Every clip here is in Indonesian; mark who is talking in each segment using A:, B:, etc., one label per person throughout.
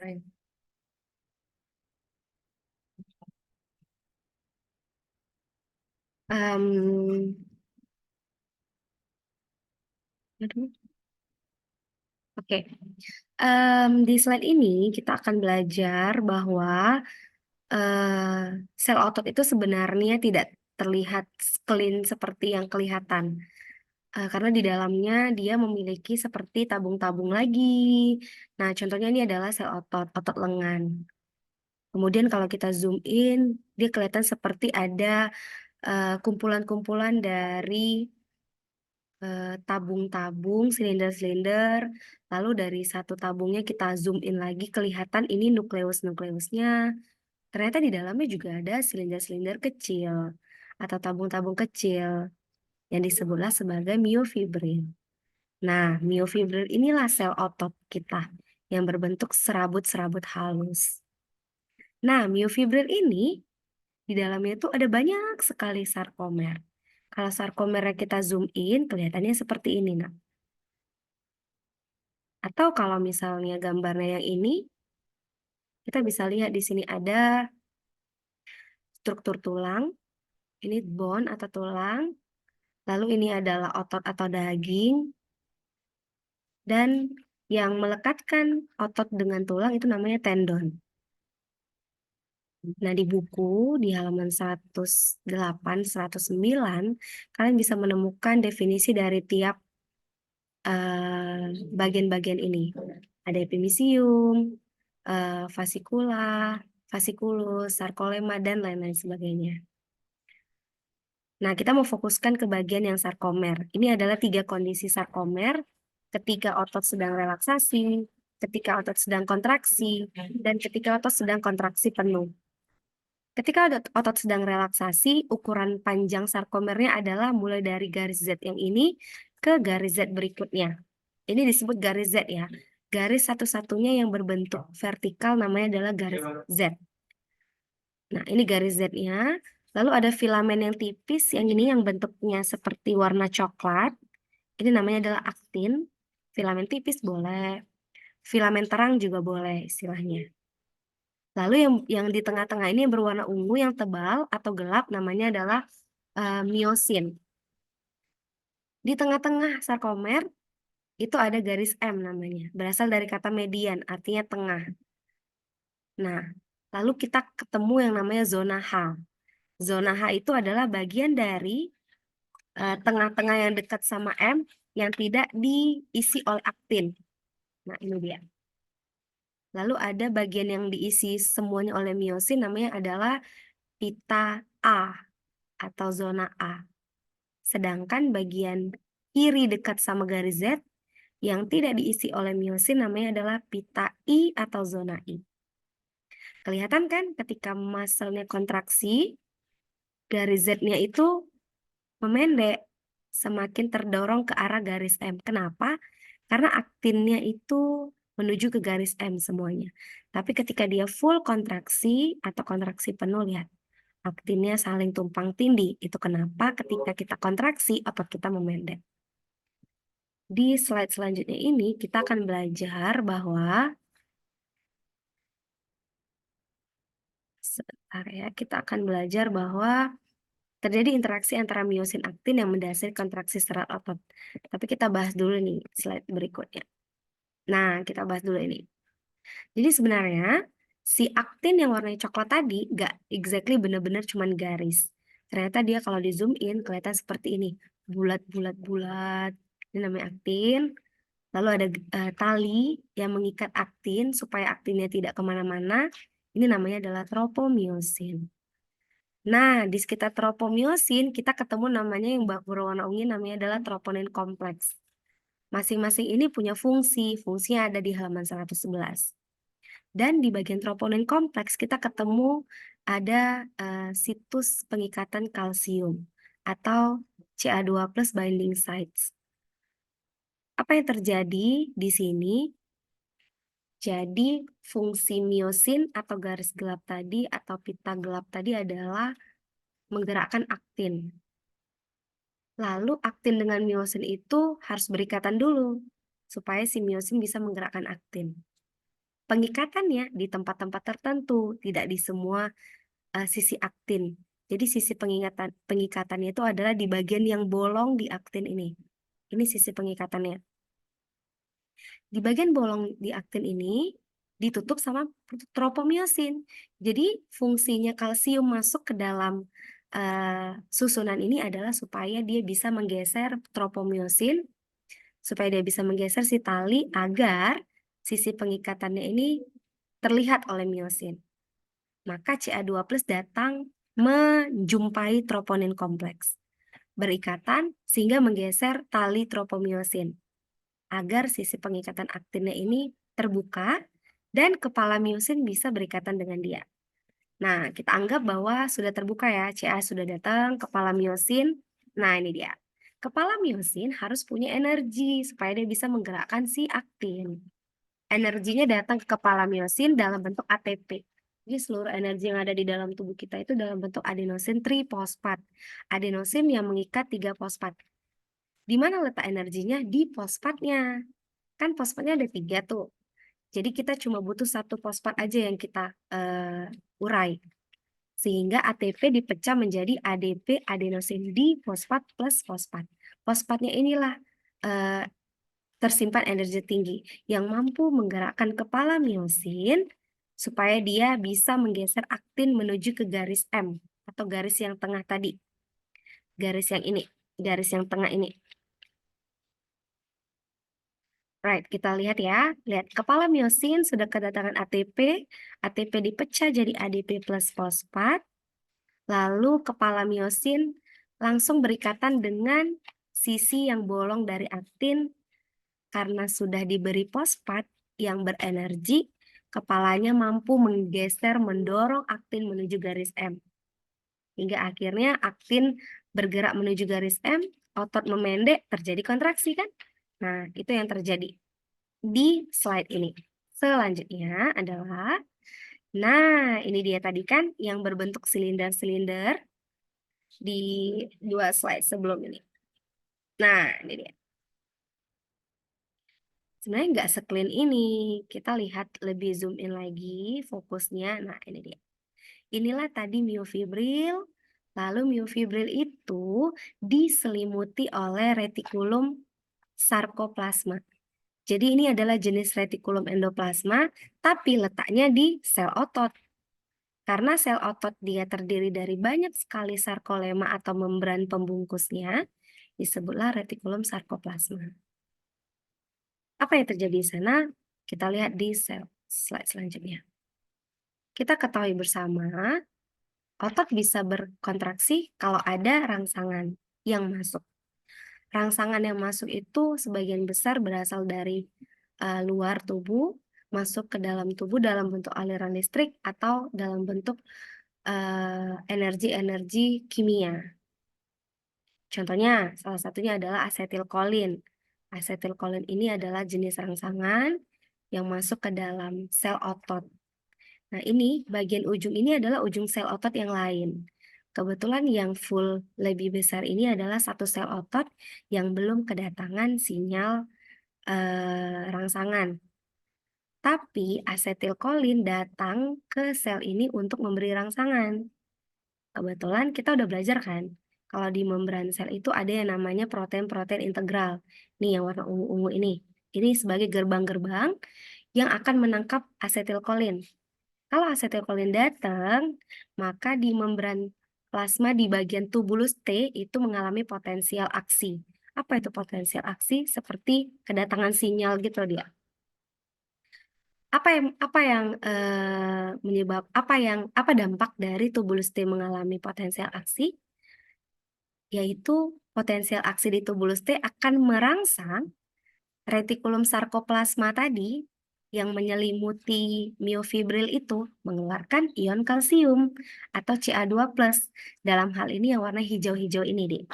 A: Baik. Em, aduh, oke. Di slide ini kita akan belajar bahwa sel otot itu sebenarnya tidak terlihat clean seperti yang kelihatan. Karena di dalamnya dia memiliki seperti tabung-tabung lagi. Nah, contohnya ini adalah sel otot, otot lengan. Kemudian kalau kita zoom in, dia kelihatan seperti ada kumpulan-kumpulan dari tabung-tabung, silinder-silinder. Lalu dari satu tabungnya kita zoom in lagi, kelihatan ini nukleus-nukleusnya. Ternyata di dalamnya juga ada silinder-silinder kecil atau tabung-tabung kecil yang disebutlah sebagai miofibril. Nah, miofibril inilah sel otot kita yang berbentuk serabut-serabut halus. Nah, miofibril ini di dalamnya itu ada banyak sekali sarkomer. Kalau sarkomernya kita zoom in, kelihatannya seperti ini, nah. Atau kalau misalnya gambarnya yang ini, kita bisa lihat di sini ada struktur tulang, ini bone atau tulang, lalu ini adalah otot atau daging, dan yang melekatkan otot dengan tulang itu namanya tendon. Nah, di buku, di halaman 108, 109, kalian bisa menemukan definisi dari tiap bagian-bagian ini. Ada epimisium, fasikula, fasikulus, sarkolema, dan lain-lain sebagainya. Nah, kita mau fokuskan ke bagian yang sarkomer. Ini adalah 3 kondisi sarkomer ketika otot sedang relaksasi, ketika otot sedang kontraksi, dan ketika otot sedang kontraksi penuh. Ketika otot sedang relaksasi, ukuran panjang sarkomernya adalah mulai dari garis Z yang ini ke garis Z berikutnya. Ini disebut garis Z ya. Garis satu-satunya yang berbentuk vertikal namanya adalah garis Z. Nah, ini garis Z-nya. Lalu ada filamen yang tipis, yang ini yang bentuknya seperti warna coklat. Ini namanya adalah aktin. Filamen tipis boleh, filamen terang juga boleh istilahnya. Lalu yang di tengah-tengah ini yang berwarna ungu, yang tebal atau gelap namanya adalah miosin. Di tengah-tengah sarkomer itu ada garis M namanya, berasal dari kata median, artinya tengah. Nah, lalu kita ketemu yang namanya zona H. Zona H itu adalah bagian dari tengah-tengah yang dekat sama M yang tidak diisi oleh aktin. Nah, ini dia. Lalu ada bagian yang diisi semuanya oleh miosin namanya adalah pita A atau zona A. Sedangkan bagian kiri dekat sama garis Z yang tidak diisi oleh miosin namanya adalah pita I atau zona I. Kelihatan kan ketika muscle-nya kontraksi, garis Z-nya itu memendek, semakin terdorong ke arah garis M. Kenapa? Karena aktinnya itu menuju ke garis M semuanya. Tapi ketika dia full kontraksi atau kontraksi penuh, lihat, aktinnya saling tumpang tindih. Itu kenapa ketika kita kontraksi, otot kita memendek. Di slide selanjutnya ini, kita akan belajar bahwa, sebentar ya, kita akan belajar bahwa terjadi interaksi antara miosin aktin yang mendasari kontraksi serat otot. Tapi kita bahas dulu nih slide berikutnya. Nah, kita bahas dulu ini. Jadi sebenarnya si aktin yang warnanya coklat tadi gak exactly benar-benar cuman garis. Ternyata dia kalau di zoom in kelihatan seperti ini. Bulat-bulat-bulat. Ini namanya aktin. Lalu ada tali yang mengikat aktin supaya aktinnya tidak kemana-mana. Ini namanya adalah tropomiosin. Nah, di sekitar tropomiosin kita ketemu namanya yang berwarna ungu namanya adalah troponin kompleks. Masing-masing ini punya fungsi. Fungsinya ada di halaman 111. Dan di bagian troponin kompleks kita ketemu ada situs pengikatan kalsium atau Ca2+ binding sites. Apa yang terjadi di sini? Jadi fungsi miosin atau garis gelap tadi atau pita gelap tadi adalah menggerakkan aktin. Lalu aktin dengan miosin itu harus berikatan dulu supaya si miosin bisa menggerakkan aktin. pengikatannya di tempat-tempat tertentu, tidak di semua sisi aktin. Jadi sisi pengikatannya itu adalah di bagian yang bolong di aktin ini. Ini sisi pengikatannya. Di bagian bolong di aktin ini ditutup sama tropomiosin. Jadi fungsinya kalsium masuk ke dalam susunan ini adalah supaya dia bisa menggeser tropomiosin, supaya dia bisa menggeser si tali agar sisi pengikatannya ini terlihat oleh miosin. Maka Ca2+ datang menjumpai troponin kompleks berikatan sehingga menggeser tali tropomiosin agar sisi pengikatan aktinnya ini terbuka dan kepala miosin bisa berikatan dengan dia. Nah, kita anggap bahwa sudah terbuka ya, Ca sudah datang, kepala miosin. Nah, ini dia. Kepala miosin harus punya energi supaya dia bisa menggerakkan si aktin. Energinya datang ke kepala miosin dalam bentuk ATP. Jadi seluruh energi yang ada di dalam tubuh kita itu dalam bentuk adenosin trifosfat. Adenosin yang mengikat 3 fosfat. Di mana letak energinya? Di fosfatnya. Kan fosfatnya ada 3 tuh. Jadi kita cuma butuh 1 fosfat aja yang kita urai. Sehingga ATP dipecah menjadi ADP, adenosin difosfat plus fosfat. Fosfatnya inilah tersimpan energi tinggi yang mampu menggerakkan kepala miosin supaya dia bisa menggeser aktin menuju ke garis M atau garis yang tengah tadi. Garis yang ini, garis yang tengah ini. Right, kita lihat ya. Lihat, kepala miosin sudah kedatangan ATP. ATP dipecah jadi ADP plus fosfat. Lalu kepala miosin langsung berikatan dengan sisi yang bolong dari aktin. Karena sudah diberi fosfat yang berenergi, kepalanya mampu menggeser, mendorong aktin menuju garis M. Hingga akhirnya aktin bergerak menuju garis M, otot memendek, terjadi kontraksi kan? Nah, itu yang terjadi di slide ini. Selanjutnya adalah, nah ini dia tadi kan yang berbentuk silinder-silinder di 2 slide sebelum ini. Nah, ini dia. Sebenarnya nggak se-clean ini. Kita lihat lebih zoom in lagi fokusnya. Nah, ini dia. Inilah tadi miofibril. Lalu miofibril itu diselimuti oleh retikulum sarkoplasma. Jadi ini adalah jenis retikulum endoplasma, tapi letaknya di sel otot. Karena sel otot dia terdiri dari banyak sekali sarkolema atau membran pembungkusnya, disebutlah retikulum sarkoplasma. Apa yang terjadi di sana? Kita lihat di slide selanjutnya. Kita ketahui bersama, otot bisa berkontraksi kalau ada rangsangan yang masuk. Rangsangan yang masuk itu sebagian besar berasal dari luar tubuh, masuk ke dalam tubuh dalam bentuk aliran listrik atau dalam bentuk energi-energi kimia. Contohnya, salah satunya adalah asetilkolin. Asetilkolin ini adalah jenis rangsangan yang masuk ke dalam sel otot. Nah, ini bagian ujung ini adalah ujung sel otot yang lain. Kebetulan yang full lebih besar ini adalah satu sel otot yang belum kedatangan sinyal rangsangan. Tapi asetilkolin datang ke sel ini untuk memberi rangsangan. Kebetulan kita udah belajar kan, kalau di membran sel itu ada yang namanya protein-protein integral. Nih yang warna ungu-ungu ini. Ini sebagai gerbang-gerbang yang akan menangkap asetilkolin. Kalau asetilkolin datang, maka di membran plasma di bagian tubulus T itu mengalami potensial aksi. Apa itu potensial aksi? Seperti kedatangan sinyal gitu dia. Apa dampak dari tubulus T mengalami potensial aksi? Yaitu potensial aksi di tubulus T akan merangsang retikulum sarkoplasma tadi yang menyelimuti miofibril itu mengeluarkan ion kalsium atau Ca2+. Dalam hal ini yang warna hijau-hijau ini, Dek.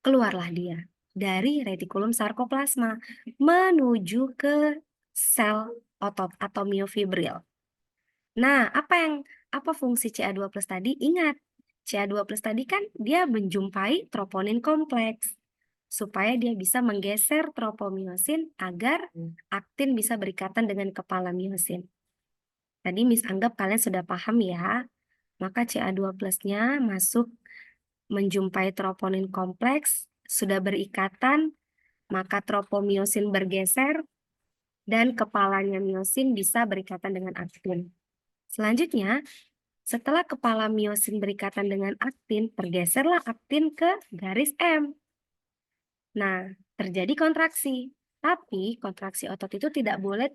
A: Keluarlah dia dari retikulum sarkoplasma menuju ke sel otot atau miofibril. Nah, apa fungsi Ca2+ tadi? Ingat, Ca2+ tadi kan dia menjumpai troponin kompleks. supaya dia bisa menggeser tropomiosin agar aktin bisa berikatan dengan kepala miosin. Tadi Miss anggap kalian sudah paham ya. Maka Ca2+-nya masuk menjumpai troponin kompleks, sudah berikatan, maka tropomiosin bergeser, dan kepalanya miosin bisa berikatan dengan aktin. Selanjutnya, setelah kepala miosin berikatan dengan aktin, bergeserlah aktin ke garis M. Nah, terjadi kontraksi. Tapi kontraksi otot itu tidak boleh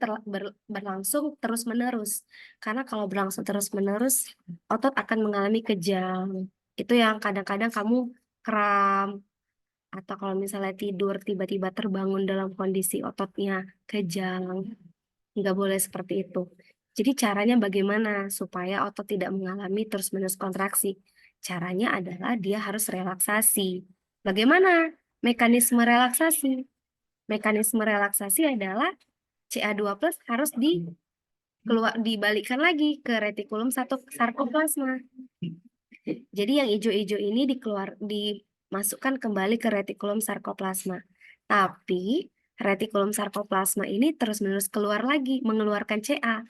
A: berlangsung terus-menerus. Karena kalau berlangsung terus-menerus, otot akan mengalami kejang. Itu yang kadang-kadang kamu kram, atau kalau misalnya tidur, tiba-tiba terbangun dalam kondisi ototnya kejang. Nggak boleh seperti itu. Jadi caranya bagaimana supaya otot tidak mengalami terus-menerus kontraksi? Caranya adalah dia harus relaksasi. Bagaimana mekanisme relaksasi? Mekanisme relaksasi adalah Ca2+ harus dibalikkan lagi ke retikulum sarkoplasma. Jadi yang hijau-hijau ini dimasukkan kembali ke retikulum sarkoplasma. Tapi retikulum sarkoplasma ini terus-menerus keluar lagi, mengeluarkan Ca.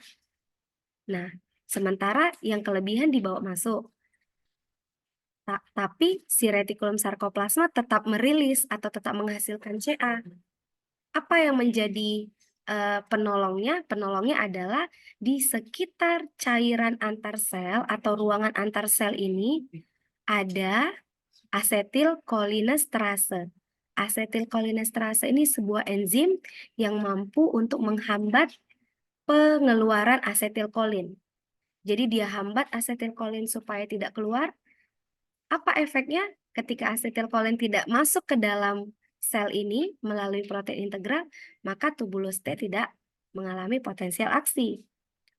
A: Nah, sementara yang kelebihan dibawa masuk. Tapi si retikulum sarkoplasma tetap merilis atau tetap menghasilkan Ca. Apa yang menjadi penolongnya? Penolongnya adalah di sekitar cairan antar sel atau ruangan antar sel ini ada asetilkolinesterase. Asetilkolinesterase ini sebuah enzim yang mampu untuk menghambat pengeluaran asetilkolin. Jadi dia hambat asetilkolin supaya tidak keluar. Apa efeknya? Ketika asetilkolin tidak masuk ke dalam sel ini melalui protein integral, maka tubulus T tidak mengalami potensial aksi.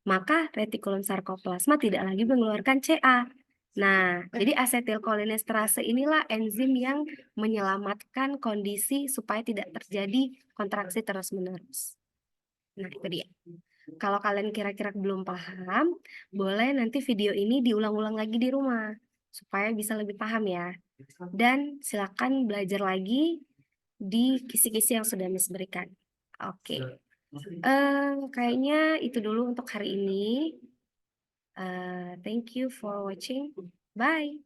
A: Maka retikulum sarkoplasma tidak lagi mengeluarkan Ca. Nah, jadi asetilkolinesterase inilah enzim yang menyelamatkan kondisi supaya tidak terjadi kontraksi terus-menerus. Nah, itu dia. Kalau kalian kira-kira belum paham, boleh nanti video ini diulang-ulang lagi di rumah, supaya bisa lebih paham ya. Dan silakan belajar lagi di kisi-kisi yang sudah Miss berikan. Oke. Kayaknya itu dulu untuk hari ini. Thank you for watching. Bye.